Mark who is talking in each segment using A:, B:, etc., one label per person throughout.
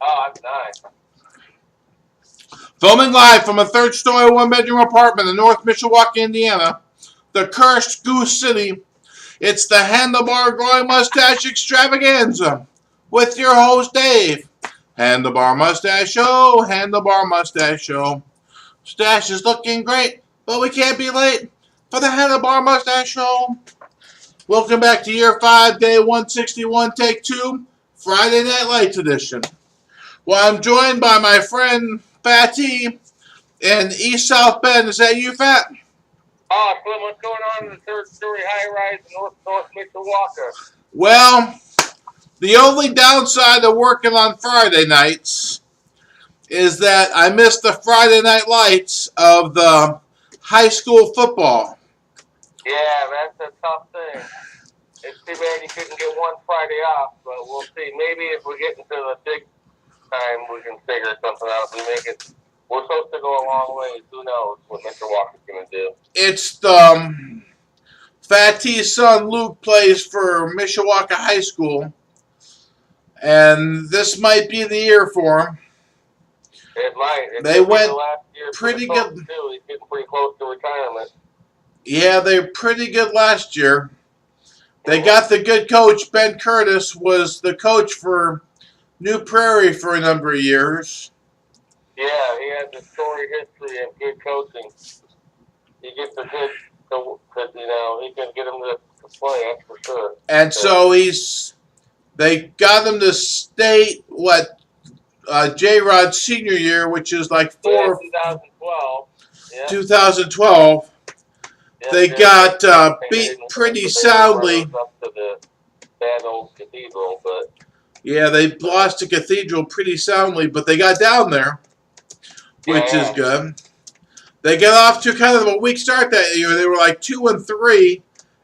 A: Oh, that's nice.
B: Filming live from a third-story one-bedroom apartment in North Mishawaka, Indiana, the cursed Goose City. It's the Handlebar Growing Mustache Extravaganza with your host, Dave. Handlebar Mustache Show, Handlebar Mustache Show. Stash is looking great, but we can't be late for the Handlebar Mustache Show. Welcome back to year 5, day 161, take 2, Friday Night Lights edition. Well, I'm joined by my friend Fatty in East South Bend. Is that you, Fat?
A: Oh, Slim, what's going on in the third-story high-rise in North Mishawaka?
B: Well, the only downside of working on Friday nights is that I missed the Friday Night Lights of the high school football.
A: Yeah, that's a tough thing. It's too bad you couldn't get one Friday off, but we'll see. Maybe if we get into the big time, we can figure something out. If we make it, we're supposed to go a long way. Who knows what Mr. Walker's going to do?
B: It's the Fat T's son Luke plays for Mishawaka High School, and this might be the year for him.
A: It might.
B: They went
A: the last year
B: pretty good.
A: Too. He's getting pretty close to retirement.
B: Yeah, they were pretty good last year. They got the good coach. Ben Curtis was the coach for New Prairie for a number of years.
A: Yeah, he has a storied history of good coaching. He gets a good, he can get him to play, that's for sure.
B: And so they got him to state J-Rod's senior year, which is like
A: 2012. Yeah.
B: 2012. Yeah, they got beat pretty soundly.
A: Up to the bad old Cathedral, but
B: yeah, they lost to Cathedral pretty soundly, but they got down there, which is good. They got off to kind of a weak start that year. They were like 2-3,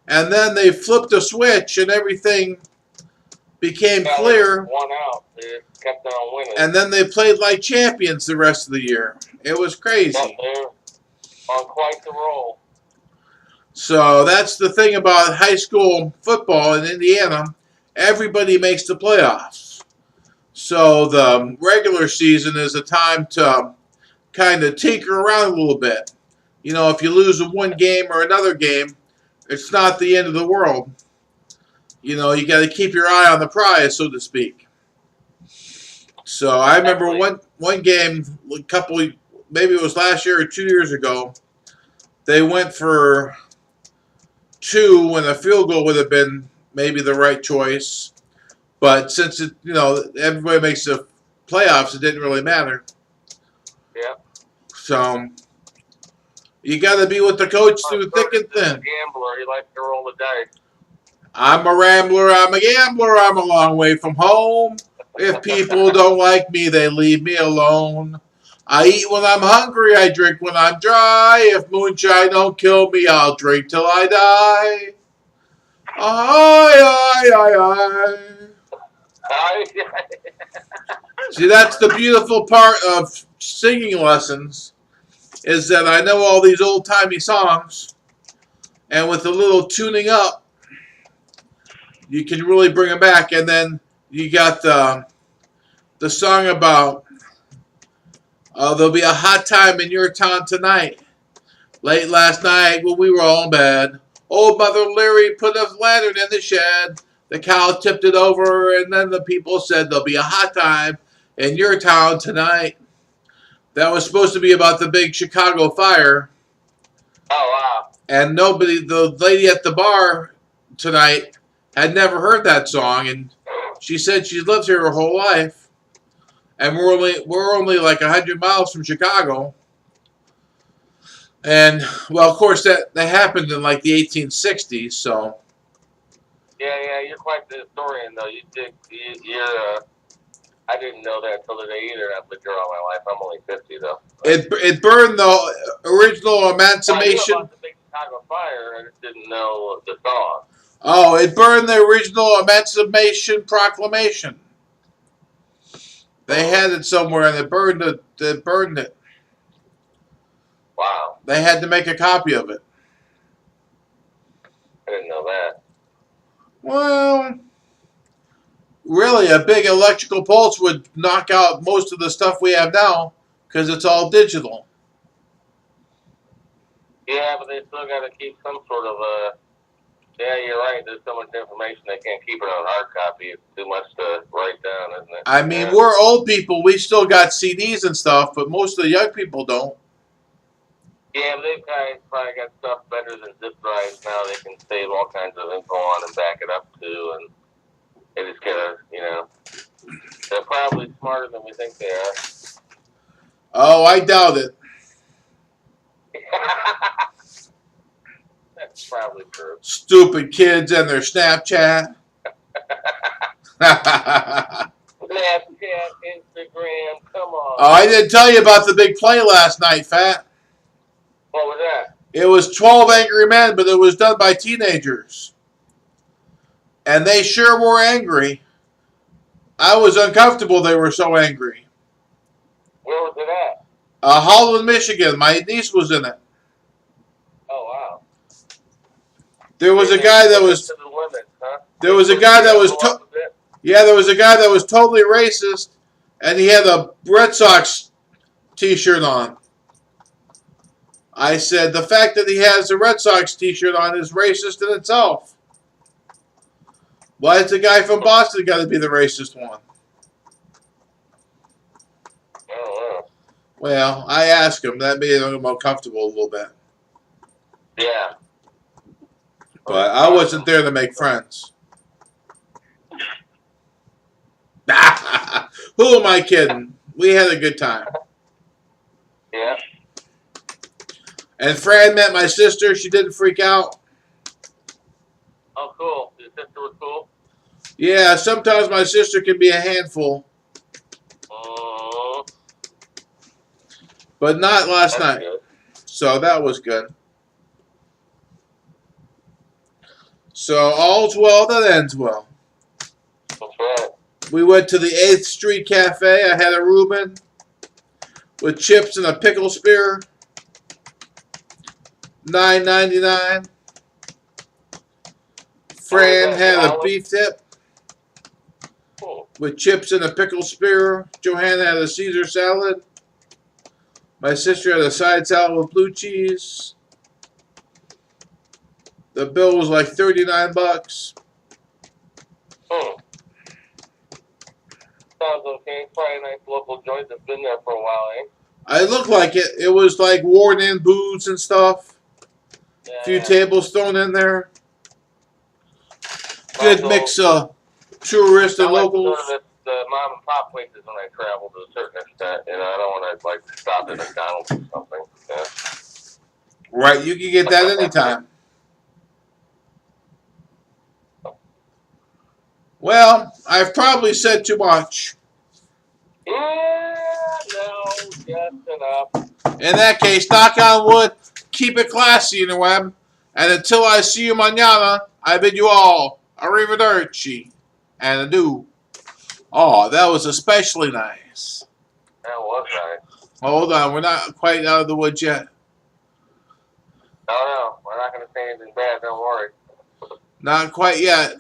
B: and then they flipped a switch, and everything became clear.
A: One out, they kept on winning,
B: and then they played like champions the rest of the year. It was crazy.
A: Yeah, they're on quite the roll.
B: So that's the thing about high school football in Indiana. Everybody makes the playoffs. So the regular season is a time to kind of tinker around a little bit. You know, if you lose one game or another game, it's not the end of the world. You know, you got to keep your eye on the prize, so to speak. So I remember one game, maybe it was last year or 2 years ago, they went for 2 when a field goal would have been maybe the right choice. But since everybody makes the playoffs, it didn't really matter.
A: Yeah.
B: So you got to be with the coach through thick and thin.
A: A gambler, he likes to roll the dice.
B: I'm a rambler, I'm a gambler, I'm a long way from home. If people don't like me, they leave me alone. I eat when I'm hungry, I drink when I'm dry. If moonshine don't kill me, I'll drink till I die. Aye. See, that's the beautiful part of singing lessons, is that I know all these old-timey songs, and with a little tuning up, you can really bring them back. And then you got the song about there'll be a hot time in your town tonight. Late last night when we were all in bed, old Mother Leary put a lantern in the shed. The cow tipped it over, and then the people said there'll be a hot time in your town tonight. That was supposed to be about the big Chicago fire.
A: Oh, wow.
B: And the lady at the bar tonight had never heard that song, and she said she's lived here her whole life. And we're only like 100 miles from Chicago. And, well, of course, that happened in like the 1860s, so.
A: Yeah, you're quite the historian, though. I didn't know that until today either. I've lived here all my life. I'm only 50, though.
B: It burned the original Emancipation.
A: I knew about the big Chicago fire. I just didn't know the song.
B: Oh, it burned the original Emancipation Proclamation. They had it somewhere, and it burned it.
A: Wow.
B: They had to make a copy of it.
A: I didn't know that.
B: Well, Really, a big electrical pulse would knock out most of the stuff we have now because it's all digital.
A: Yeah, but they still got to keep some sort of Yeah, you're right. There's so much information they can't keep it on hard copy. It's too much to write down, isn't it?
B: I mean, we're old people. We still got CDs and stuff, but most of the young people don't.
A: Yeah, but they've probably got stuff better than zip drives now. They can save all kinds of info on and back it up too, and they just gotta, they're probably smarter than we think they are.
B: Oh, I doubt it.
A: That's probably true.
B: Stupid kids and their Snapchat.
A: Snapchat, Instagram, come on.
B: Oh, I didn't tell you about the big play last night, Fat.
A: What was that?
B: It was 12 Angry Men, but it was done by teenagers. And they sure were angry. I was uncomfortable they were so angry.
A: Where was it at?
B: Holland, Michigan. My niece was in it.
A: Oh, wow.
B: There was a guy that was...
A: To the limit, huh?
B: There was a guy that was... there was a guy that was totally racist, and he had a Red Sox t-shirt on. I said, the fact that he has a Red Sox t-shirt on is racist in itself. Why is the guy from Boston got to be the racist one?
A: I don't know.
B: Well, I asked him. That made him more comfortable a little bit.
A: Yeah.
B: But I wasn't there to make friends. Who am I kidding? We had a good time.
A: Yeah.
B: And Fran met my sister. She didn't freak out.
A: Oh, cool. Your sister was cool?
B: Yeah, sometimes my sister can be a handful. But not last night.
A: Good.
B: So that was good. So all's well that ends well.
A: That's right.
B: We went to the 8th Street Cafe. I had a Reuben with chips and a pickle spear. $9.99. Fran had a beef dip with chips and a pickle spear. Johanna had a Caesar salad. My sister had a side salad with blue cheese. The bill was like $39.
A: Sounds okay. Probably a nice local joint that's been there for a while, eh?
B: It looked like it. It was like worn-in booths and stuff.
A: Yeah,
B: A few tables thrown in there. Good mix of tourists and locals.
A: The mom and pop places when I travel to a certain extent. I don't want to stop at McDonald's or something. Yeah.
B: Right, you can get that anytime. Well, I've probably said too much.
A: Yeah, no, just enough.
B: In that case, knock on wood, keep it classy, interweb. And until I see you mañana, I bid you all arrivederci and adieu. Oh, that was especially nice.
A: That was nice.
B: Hold on, we're not quite out of the woods yet.
A: No, we're not going to say anything bad, don't worry.
B: Not quite yet.